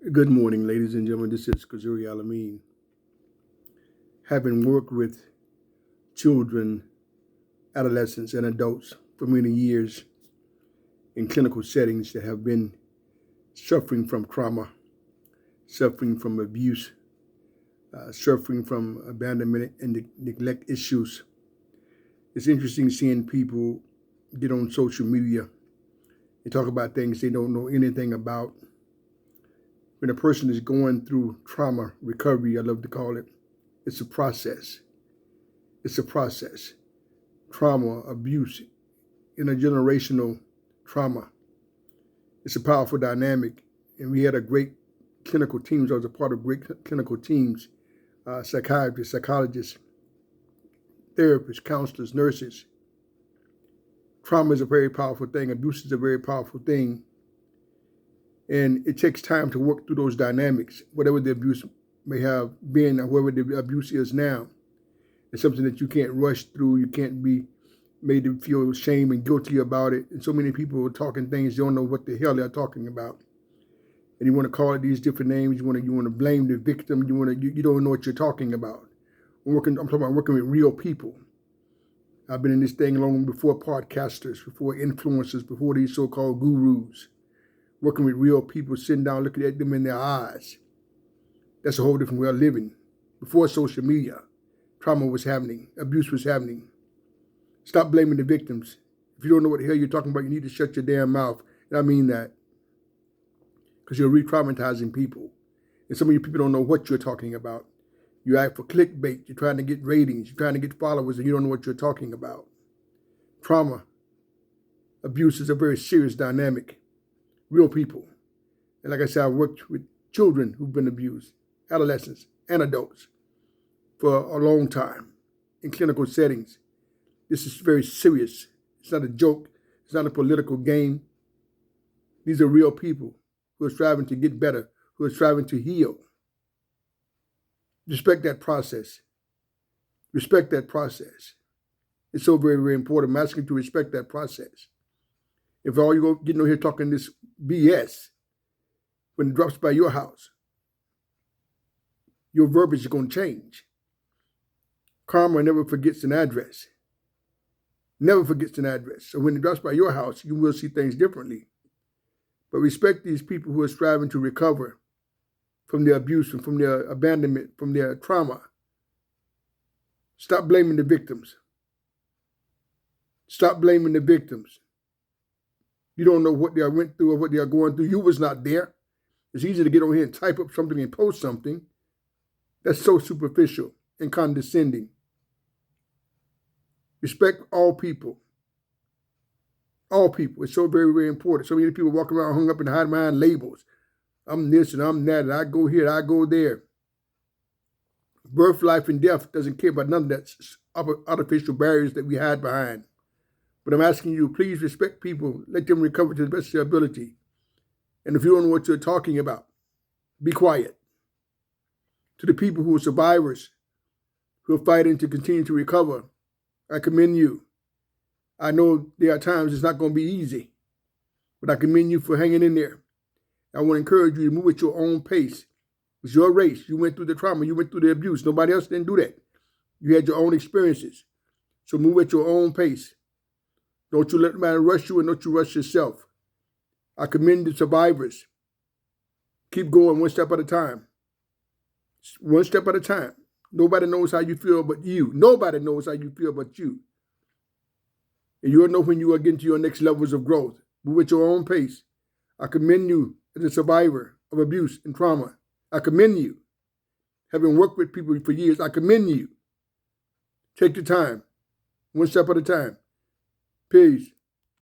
Good morning, ladies and gentlemen. This is Kazuri Alameen. Having worked with children, adolescents, and adults for many years in clinical settings that have been suffering from trauma, suffering from abuse, suffering from abandonment and neglect issues, it's interesting seeing people get on social media and talk about things they don't know anything about. When a person is going through trauma recovery, I love to call it, it's a process. It's a process. Trauma, abuse, intergenerational trauma. It's a powerful dynamic. And we had a great clinical teams. I was a part of great clinical teams, psychiatrists, psychologists, therapists, counselors, nurses. Trauma is a very powerful thing. Abuse is a very powerful thing. And it takes time to work through those dynamics, whatever the abuse may have been or whatever the abuse is now. It's something that you can't rush through. You can't be made to feel shame and guilty about it. And so many people are talking things, you don't know what the hell they're talking about. And you want to call it these different names. You want to blame the victim. You don't know what you're talking about. I'm talking about working with real people. I've been in this thing long before podcasters, before influencers, before these so-called gurus. Working with real people, sitting down, looking at them in their eyes. That's a whole different way of living. Before social media, trauma was happening, abuse was happening. Stop blaming the victims. If you don't know what the hell you're talking about, you need to shut your damn mouth. And I mean that. Because you're re-traumatizing people. And some of you people don't know what you're talking about. You act for clickbait. You're trying to get ratings. You're trying to get followers, and you don't know what you're talking about. Trauma, abuse is a very serious dynamic. Real people. And like I said, I've worked with children who've been abused, adolescents and adults for a long time in clinical settings. This is very serious. It's not a joke. It's not a political game. These are real people who are striving to get better, who are striving to heal. Respect that process. Respect that process. It's so very, very important. I'm asking you to respect that process. If all you're getting over here talking this BS, when it drops by your house, your verbiage is going to change. Karma never forgets an address. Never forgets an address. So when it drops by your house, you will see things differently. But respect these people who are striving to recover from their abuse and from their abandonment, from their trauma. Stop blaming the victims. Stop blaming the victims. You don't know what they went through or what they are going through. You was not there. It's easy to get on here and type up something and post something. That's so superficial and condescending. Respect all people. All people. It's so very, very important. So many people walk around hung up and hide behind labels. I'm this and I'm that, and I go here, I go there. Birth, life, and death doesn't care about none of that artificial barriers that we hide behind. But I'm asking you, please respect people. Let them recover to the best of their ability. And if you don't know what you're talking about, be quiet. To the people who are survivors, who are fighting to continue to recover, I commend you. I know there are times it's not going to be easy, but I commend you for hanging in there. I want to encourage you to move at your own pace. It's your race. You went through the trauma. You went through the abuse. Nobody else didn't do that. You had your own experiences. So move at your own pace. Don't you let anybody rush you, and don't you rush yourself. I commend the survivors. Keep going one step at a time. One step at a time. Nobody knows how you feel but you. Nobody knows how you feel but you. And you'll know when you are getting to your next levels of growth. Move at your own pace. I commend you as a survivor of abuse and trauma. I commend you. Having worked with people for years, I commend you. Take the time. One step at a time. Peace.